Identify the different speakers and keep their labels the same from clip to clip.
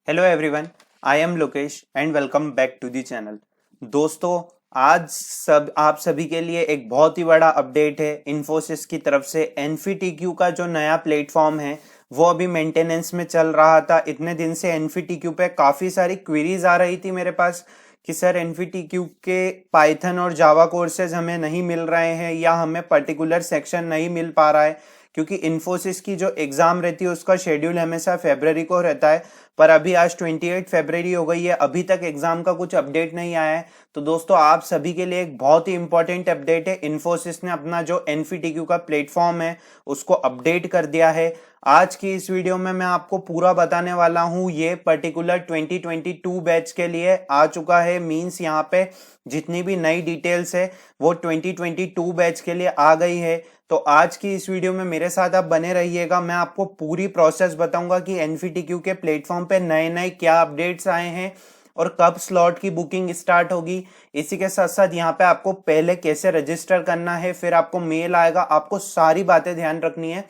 Speaker 1: Hello everyone, I am Lokesh and welcome back to the channel. दोस्तों, आज आप सभी के लिए एक बहुत ही बड़ा अपडेट है। इन्फोसिस की तरफ से एनफीटीक्यू का जो नया प्लेटफॉर्म है वो अभी मेंटेनेंस में चल रहा था। इतने दिन से एनफीटीक्यू पे काफ़ी सारी क्वेरीज आ रही थी मेरे पास कि सर एनफीटीक्यू के पाइथन और जावा कोर्सेज हमें नहीं मिल रहे हैं या हमें पर्टिकुलर सेक्शन नहीं मिल पा रहा है, क्योंकि इन्फोसिस की जो एग्ज़ाम रहती है उसका शेड्यूल हमेशा फरवरी को रहता है। पर अभी आज 28 फरवरी हो गई है, अभी तक एग्जाम का कुछ अपडेट नहीं आया है। तो दोस्तों, आप सभी के लिए एक बहुत ही इंपॉर्टेंट अपडेट है। इन्फोसिस ने अपना जो एनफीटीक्यू का प्लेटफॉर्म है उसको अपडेट कर दिया है। आज की इस वीडियो में मैं आपको पूरा बताने वाला हूँ। ये पर्टिकुलर 2022 बैच के लिए आ चुका है। मींस यहाँ पे जितनी भी नई डिटेल्स है वो 2022 बैच के लिए आ गई है। तो आज की इस वीडियो में मेरे साथ आप बने रहिएगा। मैं आपको पूरी प्रोसेस बताऊंगा कि एनफीटीक्यू के प्लेटफॉर्म पे नए नए क्या अपडेट्स आए हैं और कब स्लॉट की बुकिंग स्टार्ट होगी। इसी के साथ साथ यहाँ पे आपको पहले कैसे रजिस्टर करना है, फिर आपको मेल आएगा, आपको सारी बातें ध्यान रखनी है।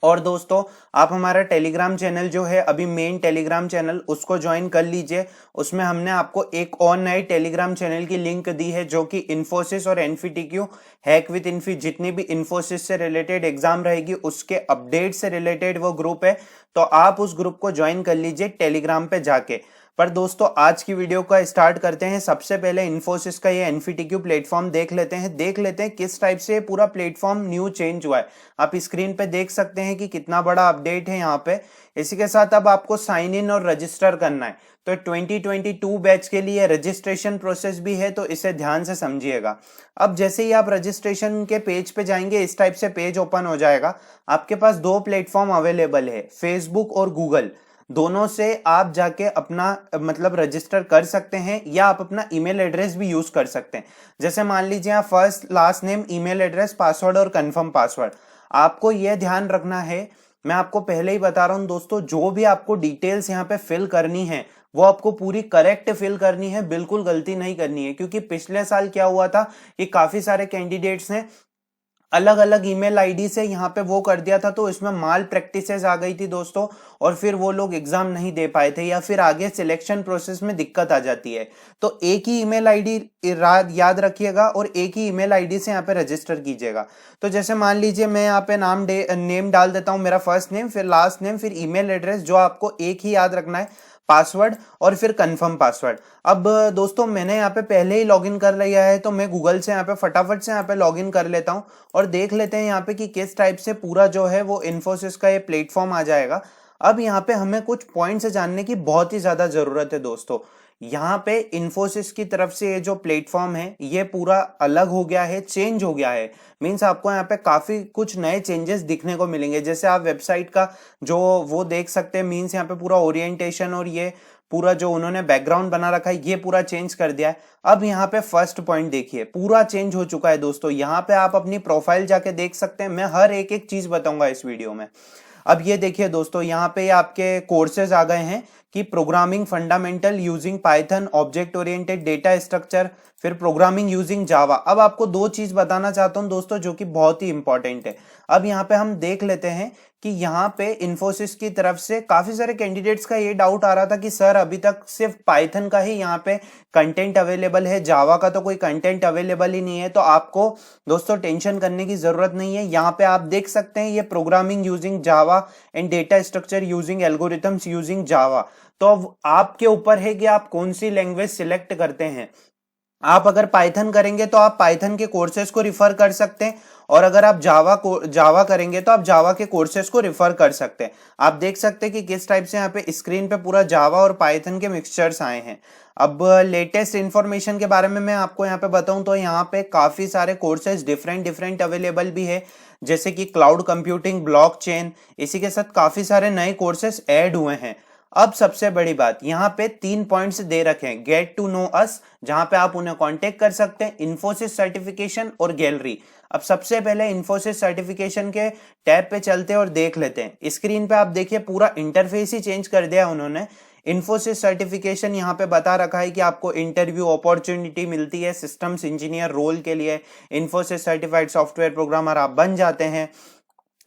Speaker 1: और दोस्तों, आप हमारा टेलीग्राम चैनल जो है अभी मेन टेलीग्राम चैनल उसको ज्वाइन कर लीजिए। उसमें हमने आपको एक और नए टेलीग्राम चैनल की लिंक दी है जो कि इन्फोसिस और एनफीटीक्यू हैक विद इन्फी, जितनी भी इन्फोसिस से रिलेटेड एग्जाम रहेगी उसके अपडेट से रिलेटेड वो ग्रुप है। तो आप उस ग्रुप को ज्वाइन कर लीजिए टेलीग्राम पे जाके। पर दोस्तों, आज की वीडियो का स्टार्ट करते हैं। सबसे पहले इन्फोसिस का ये एनफीटीक्यू प्लेटफॉर्म देख लेते हैं किस टाइप से पूरा प्लेटफॉर्म न्यू चेंज हुआ है। आप स्क्रीन पे देख सकते हैं कि कितना बड़ा अपडेट है यहाँ पे। इसी के साथ अब आपको साइन इन और रजिस्टर करना है। तो 2022 बैच के लिए रजिस्ट्रेशन प्रोसेस भी है, तो इसे ध्यान से समझिएगा। अब जैसे ही आप रजिस्ट्रेशन के पेज पे जाएंगे, इस टाइप से पेज ओपन हो जाएगा। आपके पास दो प्लेटफॉर्म अवेलेबल है, फेसबुक और गूगल। दोनों से आप जाके अपना मतलब रजिस्टर कर सकते हैं या आप अपना ईमेल एड्रेस भी यूज कर सकते हैं। जैसे मान लीजिए आप first last name, email address, password और कंफर्म पासवर्ड। आपको यह ध्यान रखना है, मैं आपको पहले ही बता रहा हूं दोस्तों, जो भी आपको डिटेल्स यहाँ पे फिल करनी है वो आपको पूरी करेक्ट फिल करनी है, बिल्कुल गलती नहीं करनी है। क्योंकि पिछले साल क्या हुआ था कि काफी सारे कैंडिडेट्स ने अलग अलग ईमेल आईडी से यहाँ पे वो कर दिया था, तो इसमें माल प्रैक्टिसेस आ गई थी दोस्तों, और फिर वो लोग एग्जाम नहीं दे पाए थे या फिर आगे सिलेक्शन प्रोसेस में दिक्कत आ जाती है। तो एक ही ईमेल आईडी याद रखिएगा और एक ही ईमेल आईडी से यहाँ पे रजिस्टर कीजिएगा। तो जैसे मान लीजिए मैं यहाँ पे नेम डाल देता हूँ, मेरा फर्स्ट नेम, फिर लास्ट नेम, फिर ईमेल एड्रेस, जो आपको एक ही याद रखना है, पासवर्ड और फिर कंफर्म पासवर्ड। अब दोस्तों, मैंने यहाँ पे पहले ही लॉगिन कर लिया है, तो मैं गूगल से यहाँ पे फटाफट से यहाँ पे लॉगिन कर लेता हूँ और देख लेते हैं यहाँ पे कि किस टाइप से पूरा जो है वो इन्फोसिस का ये प्लेटफॉर्म आ जाएगा। अब यहाँ पे हमें कुछ पॉइंट्स जानने की बहुत ही ज्यादा जरूरत है दोस्तों। यहाँ पे इन्फोसिस की तरफ से ये जो प्लेटफॉर्म है ये पूरा अलग हो गया है, चेंज हो गया है। मीन्स आपको यहाँ पे काफी कुछ नए चेंजेस दिखने को मिलेंगे। जैसे आप वेबसाइट का जो वो देख सकते हैं, मीन्स यहाँ पे पूरा ओरिएंटेशन और ये पूरा जो उन्होंने बैकग्राउंड बना रखा है ये पूरा चेंज कर दिया है। अब यहाँ पे फर्स्ट पॉइंट देखिए, पूरा चेंज हो चुका है दोस्तों। यहाँ पे आप अपनी प्रोफाइल जाके देख सकते हैं, मैं हर एक एक चीज बताऊंगा इस वीडियो में। अब ये देखिए दोस्तों, यहाँ पे आपके कोर्सेज आ गए हैं कि programming fundamental using Python, object oriented data structure, फिर प्रोग्रामिंग यूजिंग जावा। अब आपको दो चीज बताना चाहता हूं दोस्तों जो कि बहुत ही इंपॉर्टेंट है। अब यहाँ पे हम देख लेते हैं कि यहाँ पे इन्फोसिस की तरफ से काफी सारे कैंडिडेट्स का ये डाउट आ रहा था कि सर अभी तक सिर्फ पाइथन का ही यहाँ पे कंटेंट अवेलेबल है, जावा का तो कोई कंटेंट अवेलेबल ही नहीं है। तो आपको दोस्तों टेंशन करने की जरूरत नहीं है। यहाँ पे आप देख सकते हैं ये programming using Java and data structure using algorithms using Java. तो अब आपके ऊपर है कि आप कौन सी लैंग्वेज सिलेक्ट करते हैं। आप अगर पाइथन करेंगे तो आप पाइथन के कोर्सेज को रिफर कर सकते हैं, और अगर आप जावा करेंगे तो आप जावा के कोर्सेज को रिफर कर सकते हैं। आप देख सकते हैं कि किस टाइप से यहाँ पे स्क्रीन पे पूरा जावा और पाइथन के मिक्सचर्स आए हैं। अब लेटेस्ट इंफॉर्मेशन के बारे में मैं आपको यहाँ पे बताऊं तो यहाँ पे काफी सारे कोर्सेज डिफरेंट डिफरेंट अवेलेबल भी है, जैसे कि क्लाउड कंप्यूटिंग, ब्लॉकचेन। इसी के साथ काफी सारे नए कोर्सेज ऐड हुए हैं। अब सबसे बड़ी बात, यहाँ पे 3 पॉइंट्स दे रखे हैं, गेट टू नो अस, जहां पे आप उन्हें कांटेक्ट कर सकते हैं, इन्फोसिस सर्टिफिकेशन और गैलरी। अब सबसे पहले इन्फोसिस सर्टिफिकेशन के टैब पे चलते हैं और देख लेते हैं। स्क्रीन पे आप देखिए पूरा इंटरफेस ही चेंज कर दिया उन्होंने। इन्फोसिस सर्टिफिकेशन यहाँ पे बता रखा है कि आपको इंटरव्यू अपॉर्चुनिटी मिलती है सिस्टम्स इंजीनियर रोल के लिए। इन्फोसिस सर्टिफाइड सॉफ्टवेयर प्रोग्रामर आप बन जाते हैं।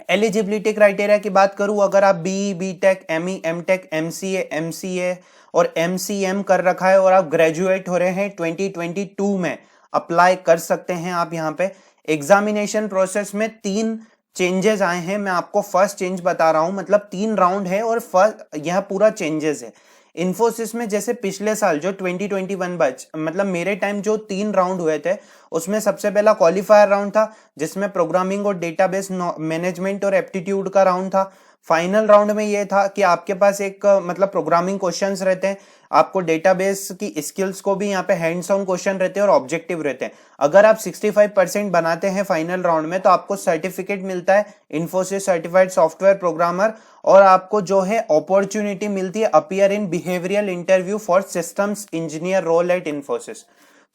Speaker 1: एलिजिबिलिटी क्राइटेरिया की बात करूं, अगर आप BE, BTech, ME, MTech, MCA और एमसीएम कर रखा है और आप ग्रेजुएट हो रहे हैं 2022 में, अप्लाई कर सकते हैं आप यहाँ पे। एग्जामिनेशन प्रोसेस में 3 चेंजेस आए हैं, मैं आपको फर्स्ट चेंज बता रहा हूं, मतलब 3 राउंड है और फर्स्ट यह पूरा चेंजेस है। इन्फोसिस में जैसे पिछले साल जो 2021 बैच, मतलब मेरे टाइम जो 3 राउंड हुए थे, उसमें सबसे पहला क्वालिफायर राउंड था जिसमें प्रोग्रामिंग और डेटाबेस मैनेजमेंट और एप्टीट्यूड का राउंड था। फाइनल राउंड में यह था कि आपके पास एक मतलब प्रोग्रामिंग क्वेश्चंस रहते हैं, आपको डेटाबेस की स्किल्स को भी यहाँ पे हैंड्स ऑन क्वेश्चन रहते हैं और ऑब्जेक्टिव रहते हैं। अगर आप 65% बनाते हैं फाइनल राउंड में तो आपको सर्टिफिकेट मिलता है इन्फोसिस सर्टिफाइड सॉफ्टवेयर प्रोग्रामर, और आपको जो है अपॉर्चुनिटी मिलती है appear in behavioural interview for systems engineer role at Infosys.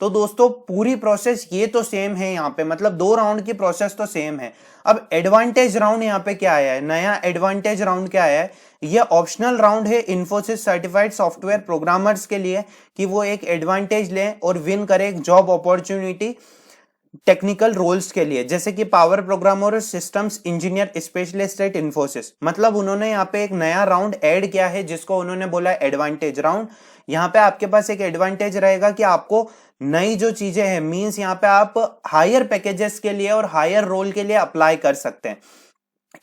Speaker 1: तो दोस्तों पूरी प्रोसेस ये तो सेम है यहाँ पे, मतलब 2 राउंड की प्रोसेस तो सेम है। अब एडवांटेज राउंड यहाँ पे क्या आया है, नया एडवांटेज राउंड क्या आया है, ये ऑप्शनल राउंड है इन्फोसिस सर्टिफाइड सॉफ्टवेयर प्रोग्रामर्स के लिए कि वो एक एडवांटेज लें और विन करें एक जॉब अपॉर्चुनिटी टेक्निकल रोल्स के लिए, जैसे कि पावर प्रोग्रामर और systems engineer specialist at Infosys. मतलब उन्होंने यहाँ पे एक नया राउंड ऐड किया है जिसको उन्होंने बोला एडवांटेज राउंड। यहाँ पे आपके पास एक एडवांटेज रहेगा कि आपको नई जो चीजें हैं, मींस यहाँ पे आप हायर पैकेजेस के लिए और हायर रोल के लिए अप्लाई कर सकते हैं।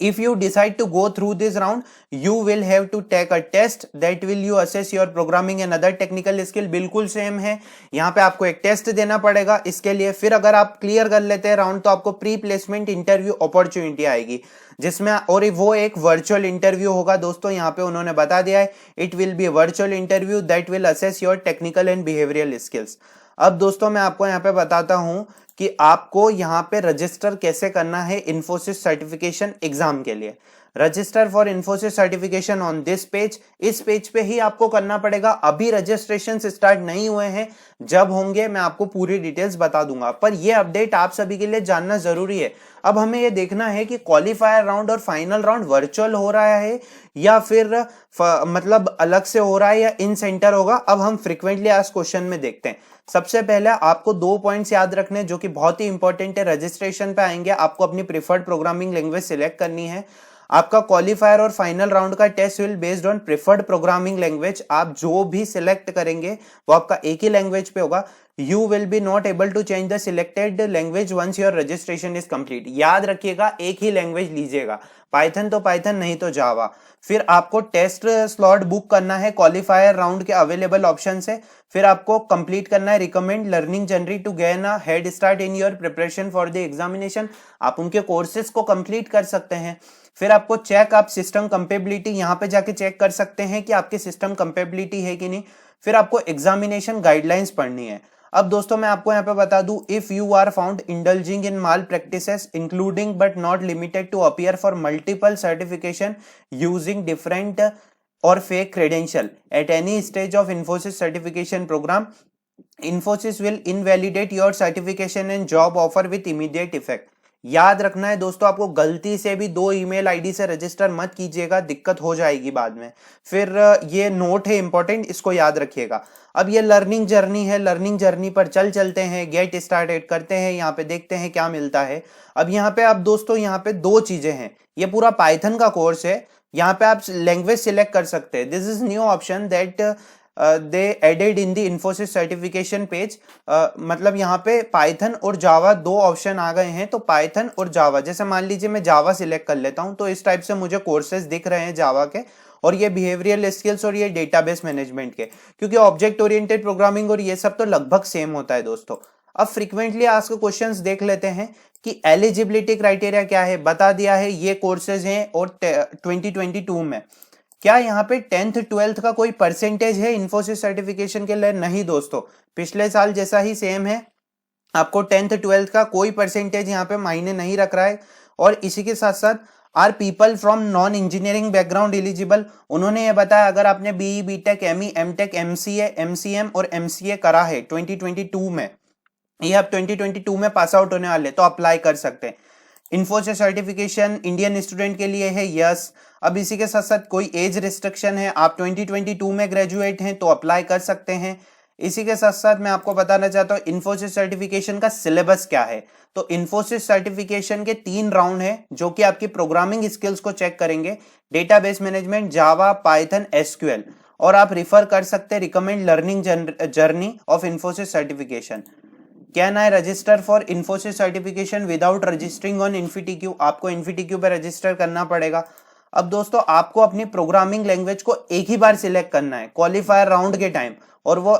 Speaker 1: If you decide to go through this round, you will have to take a test that will you assess your programming and other technical skill। बिल्कुल सेम है, यहाँ पे आपको एक टेस्ट देना पड़ेगा इसके लिए। फिर अगर आप क्लियर कर लेते हैं राउंड तो आपको प्री प्लेसमेंट इंटरव्यू अपॉर्चुनिटी आएगी जिसमें, और वो एक वर्चुअल इंटरव्यू होगा दोस्तों, यहाँ पे उन्होंने बता दिया है it will be virtual interview that will assess your technical and behavioural skills. अब दोस्तों मैं आपको यहाँ पे बताता हूं कि आपको यहाँ पे रजिस्टर कैसे करना है इन्फोसिस सर्टिफिकेशन एग्जाम के लिए। Register for Infosys certification on this page, इस पेज पे ही आपको करना पड़ेगा। अभी रजिस्ट्रेशन स्टार्ट नहीं हुए हैं, जब होंगे मैं आपको पूरी डिटेल्स बता दूंगा, पर ये अपडेट आप सभी के लिए जानना जरूरी है। अब हमें ये देखना है कि क्वालिफायर राउंड और फाइनल राउंड वर्चुअल हो रहा है या फिर मतलब अलग से हो रहा है या इन सेंटर होगा। अब हम फ्रीक्वेंटली आस्क्ड क्वेश्चन में देखते हैं। सबसे पहले आपको 2 पॉइंट्स याद रखने जो कि बहुत ही इंपॉर्टेंट है। रजिस्ट्रेशन पे आएंगे, आपको अपनी प्रिफर्ड प्रोग्रामिंग लैंग्वेज सिलेक्ट करनी है। आपका क्वालिफायर और फाइनल राउंड का test will based on preferred programming language. आप जो भी सिलेक्ट करेंगे वो आपका एक ही लैंग्वेज पे होगा। You will be not able to change the selected language once your registration is complete. याद रखिएगा एक ही लैंग्वेज लीजिएगा, पाइथन तो पाइथन, नहीं तो जावा। फिर आपको टेस्ट स्लॉट बुक करना है क्वालिफायर राउंड के अवेलेबल ऑप्शन से। फिर आपको कंप्लीट करना है recommend learning journey to gain a head start in your preparation for the examination. आप उनके कोर्सेज को कंप्लीट कर सकते हैं। फिर आपको चेक आप सिस्टम कंपेबिलिटी, यहाँ पे जाके चेक कर सकते हैं कि आपकी सिस्टम कंपेबिलिटी है कि नहीं। फिर आपको एग्जामिनेशन गाइडलाइंस पढ़नी है। अब दोस्तों मैं आपको यहाँ पे बता दूं, if you are found indulging in malpractices including but not limited to appear for multiple certification using different or fake credential at any stage of Infosys certification programme, Infosys will invalidate your certification and job offer with immediate effect. याद रखना है दोस्तों, आपको गलती से भी 2 email ID से register मत कीजिएगा, दिक्कत हो जाएगी बाद में। फिर ये नोट है इंपॉर्टेंट, इसको याद रखिएगा। अब ये लर्निंग जर्नी है, लर्निंग जर्नी पर चलते हैं, गेट स्टार्टेड करते हैं। यहाँ पे देखते हैं क्या मिलता है। अब यहाँ पे आप दोस्तों, यहाँ पे 2 चीजें हैं। ये पूरा पाइथन का कोर्स है, यहाँ पे आप लैंग्वेज सिलेक्ट कर सकते हैं। This is new option that they added in the Infosys certification page. मतलब यहाँ पे पाइथन और जावा 2 ऑप्शन आ गए हैं। तो पाइथन और जावा, जैसे मान लीजिए मैं जावा सिलेक्ट कर लेता हूँ तो इस टाइप से मुझे कोर्सेज दिख रहे हैं जावा के, और ये बिहेवियरल स्किल्स और ये डेटाबेस मैनेजमेंट के, क्योंकि ऑब्जेक्ट ओरिएंटेड प्रोग्रामिंग और ये सब तो लगभग सेम होता है दोस्तों। अब फ्रीक्वेंटली आस्क्ड क्वेश्चंस देख लेते हैं कि एलिजिबिलिटी क्राइटेरिया क्या है। बता दिया है ये कोर्सेज हैं, और 2022 में क्या यहाँ पे 10th 12th का कोई परसेंटेज है इन्फोसिस सर्टिफिकेशन के लिए? नहीं दोस्तों, पिछले साल जैसा ही सेम है। आपको 10th 12th का कोई परसेंटेज यहाँ पे मायने नहीं रख रहा है। और इसी के साथ साथ are people from non engineering background eligible. उन्होंने ये बताया अगर आपने BE, BTech, ME, MTech, MCA, MCM और एमसीए करा है 2022 में, ये आप 2022 में पास आउट होने वाले, तो अप्लाई कर सकते हैं। इन्फोसिस सर्टिफिकेशन इंडियन स्टूडेंट के लिए है, यस। अब इसी के साथ साथ कोई एज रिस्ट्रिक्शन है, आप 2022 में ग्रेजुएट हैं तो अप्लाई कर सकते हैं। इसी के साथ साथ मैं आपको बताना चाहता हूँ इन्फोसिस सर्टिफिकेशन का सिलेबस क्या है। तो इन्फोसिस सर्टिफिकेशन के 3 राउंड है जो कि आपकी प्रोग्रामिंग स्किल्स को चेक करेंगे, database management, Java, Python, SQL. और आप रिफर कर सकते हैं recommend learning journey of Infosys certification. Can I register for Infosys certification without registering on InfyTQ? आपको इन्फीटीक्यू पे रजिस्टर करना पड़ेगा। अब दोस्तों आपको अपनी प्रोग्रामिंग लैंग्वेज को एक ही बार सिलेक्ट करना है क्वालिफायर राउंड के टाइम, और वो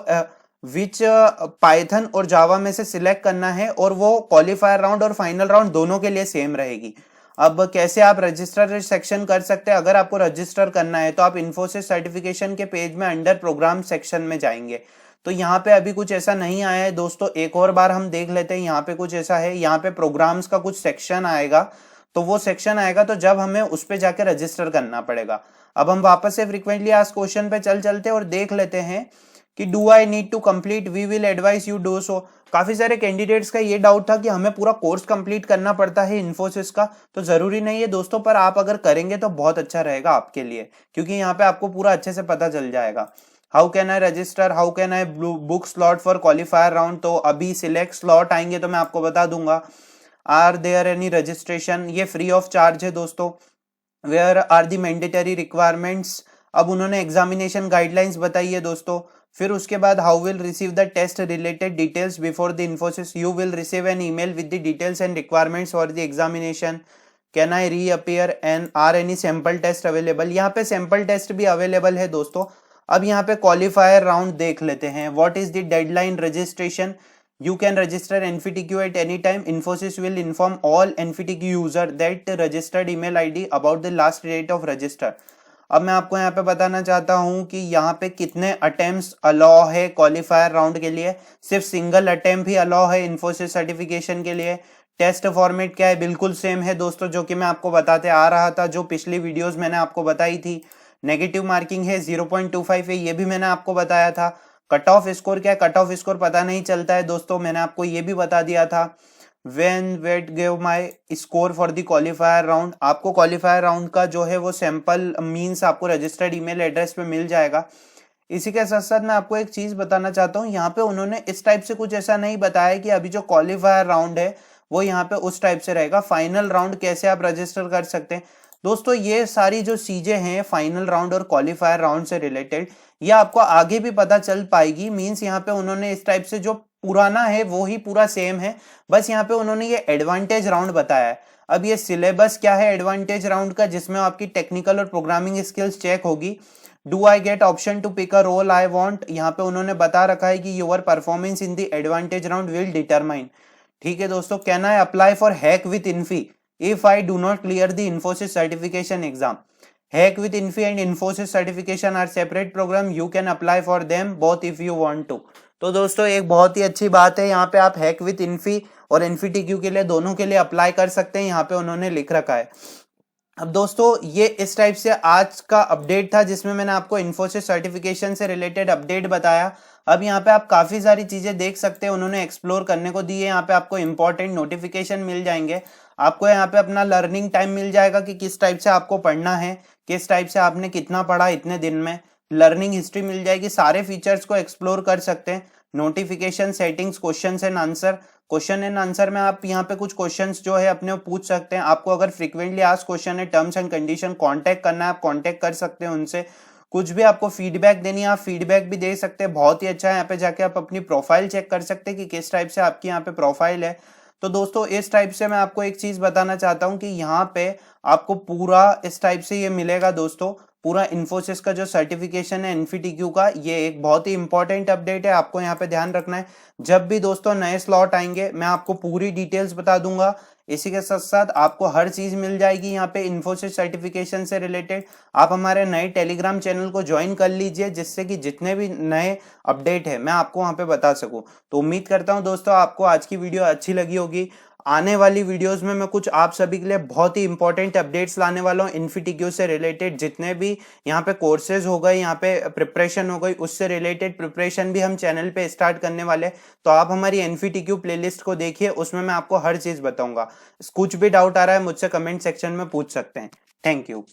Speaker 1: विच पाइथन और जावा में से सिलेक्ट करना है, और वो क्वालिफायर राउंड और फाइनल राउंड दोनों के लिए सेम रहेगी। अब कैसे आप रजिस्टर सेक्शन कर सकते हैं? अगर आपको रजिस्टर करना है तो आप इन्फोसिस सर्टिफिकेशन के पेज में अंडर प्रोग्राम सेक्शन में जाएंगे। तो यहाँ पे अभी कुछ ऐसा नहीं आया है दोस्तों, एक और बार हम देख लेते हैं। यहाँ पे कुछ ऐसा है, यहाँ पे प्रोग्राम्स का कुछ सेक्शन आएगा, तो वो सेक्शन आएगा तो जब हमें उस पे जाके रजिस्टर करना पड़ेगा। अब हम वापस से फ्रीक्वेंटली आस्क्ड क्वेश्चन पे चलते और देख लेते हैं कि do I need to complete, we will advise you do so. काफी सारे कैंडिडेट्स का ये डाउट था कि हमें पूरा कोर्स कंप्लीट करना पड़ता है इन्फोसिस का। तो जरूरी नहीं है दोस्तों, पर आप अगर करेंगे तो बहुत अच्छा रहेगा आपके लिए, क्योंकि यहाँ पे आपको पूरा अच्छे से पता चल जाएगा। How can I register, how can I book slot for qualifier round? तो अभी सिलेक्ट स्लॉट आएंगे तो मैं आपको बता दूंगा। Are there any registration? ये फ्री ऑफ चार्ज है दोस्तों। Where are the mandatory requirements? अब उन्होंने एग्जामिनेशन गाइडलाइंस बताई है दोस्तों। फिर उसके बाद how will receive the test related details before the Infosys? You will receive an email with the details and requirements for the examination. Can I reappear and are any sample test available? यहाँ पे sample test भी available है दोस्तों। अब यहाँ पे qualifier round देख लेते हैं। What is the deadline registration? You can register NVTQ at any time. Infosys will inform all NVTQ user that registered email ID about the last date of register. अब मैं आपको यहाँ पे बताना चाहता हूँ कि यहाँ पे कितने अटेम्प्ट्स अलाउ है क्वालिफायर राउंड के लिए। सिर्फ सिंगल अटेम्प्ट ही अलाउ है इन्फोसिस सर्टिफिकेशन के लिए। टेस्ट फॉर्मेट क्या है? बिल्कुल सेम है दोस्तों, जो कि मैं आपको बताते आ रहा था, जो पिछली वीडियोस मैंने आपको बताई थी। नेगेटिव मार्किंग है, 0.25 है, ये भी मैंने आपको बताया था। कट ऑफ स्कोर क्या है? कट ऑफ स्कोर पता नहीं चलता है दोस्तों, मैंने आपको ये भी बता दिया था। When wait give my score for the qualifier round? आपको क्वालिफायर राउंड का जो है वो सैंपल मींस आपको रजिस्टर्ड ईमेल एड्रेस पे मिल जाएगा। इसी के साथ साथ मैं आपको एक चीज बताना चाहता हूँ, यहाँ पे उन्होंने इस टाइप से कुछ ऐसा नहीं बताया कि अभी जो क्वालिफायर राउंड है वो यहाँ पे उस टाइप से रहेगा। फाइनल राउंड कैसे आप रजिस्टर कर सकते हैं दोस्तों, ये सारी जो चीजें हैं फाइनल राउंड और क्वालिफायर राउंड से रिलेटेड, ये आपको आगे भी पता चल पाएगी। मींस यहाँ पे उन्होंने इस टाइप से जो पुराना है वो ही पूरा सेम है, बस यहाँ पे उन्होंने ये एडवांटेज राउंड बताया है। अब ये सिलेबस क्या है एडवांटेज राउंड का, जिसमें आपकी टेक्निकल और प्रोग्रामिंग स्किल्स चेक होगी। Do I get option to pick a role I want? यहाँ पे उन्होंने बता रखा है कि your performance in the advantage round will determine. ठीक है दोस्तों। Can I apply for hack with Infy if I do not clear the Infosys certification exam? Hack with Infi and Infosys certification are separate program. You can apply for them both if you want to. तो दोस्तों एक बहुत ही अच्छी बात है, यहाँ पे आप हैक विथ इन्फी और एनफीटीक्यू के लिए दोनों के लिए अप्लाई कर सकते हैं, यहाँ पे उन्होंने लिख रखा है। अब दोस्तों ये इस टाइप से आज का अपडेट था, जिसमें मैंने आपको इन्फोसिस सर्टिफिकेशन से रिलेटेड अपडेट बताया। अब यहाँ पे आप काफी सारी चीजें देख सकते हैं, उन्होंने एक्सप्लोर करने को दी है। यहाँ पे आपको इंपॉर्टेंट नोटिफिकेशन मिल जाएंगे, आपको यहाँ पे अपना लर्निंग टाइम मिल जाएगा कि किस टाइप से आपको पढ़ना है, किस टाइप से आपने कितना पढ़ा इतने दिन में। लर्निंग हिस्ट्री मिल जाएगी, सारे फीचर्स को एक्सप्लोर कर सकते हैं। Notification, settings, question and answer. Question and answer में आप यहाँ पे कुछ क्वेश्चंस जो है अपने पूछ सकते हैं। आपको अगर फ्रीक्वेंटली आस्क्ड क्वेश्चन है, टर्म्स एंड कंडीशन कांटेक्ट करना है, आप कांटेक्ट कर सकते हैं उनसे। कुछ भी आपको फीडबैक देनी है आप फीडबैक भी दे सकते हैं, बहुत ही अच्छा है। यहाँ पे जाके आप अपनी प्रोफाइल चेक कर सकते हैं कि किस टाइप से आपकी यहाँ पे प्रोफाइल है। तो दोस्तों इस टाइप से मैं आपको एक चीज बताना चाहता हूँ कि यहाँ पे आपको पूरा इस टाइप से ये मिलेगा दोस्तों, पूरा इन्फोसिस का जो सर्टिफिकेशन है एनफीटीक्यू का, ये एक बहुत ही इंपॉर्टेंट अपडेट है, आपको यहाँ पे ध्यान रखना है। जब भी दोस्तों नए स्लॉट आएंगे मैं आपको पूरी डिटेल्स बता दूंगा। इसी के साथ साथ आपको हर चीज मिल जाएगी यहाँ पे इन्फोसिस सर्टिफिकेशन से रिलेटेड। आप हमारे नए टेलीग्राम चैनल को ज्वाइन कर लीजिए, जिससे कि जितने भी नए अपडेट है मैं आपको वहाँ पे बता सकूं। तो उम्मीद करता हूँ दोस्तों आपको आज की वीडियो अच्छी लगी होगी। आने वाली वीडियोस में मैं कुछ आप सभी के लिए बहुत ही इंपॉर्टेंट अपडेट्स लाने वाला हूँ एनफीटीक्यू से रिलेटेड। जितने भी यहाँ पे कोर्सेज हो गए, यहाँ पे प्रिपरेशन हो गई, उससे रिलेटेड प्रिपरेशन भी हम चैनल पे स्टार्ट करने वाले। तो आप हमारी एनफीटीक्यू प्लेलिस्ट को देखिए, उसमें मैं आपको हर चीज बताऊंगा। कुछ भी डाउट आ रहा है मुझसे कमेंट सेक्शन में पूछ सकते हैं। Thank you.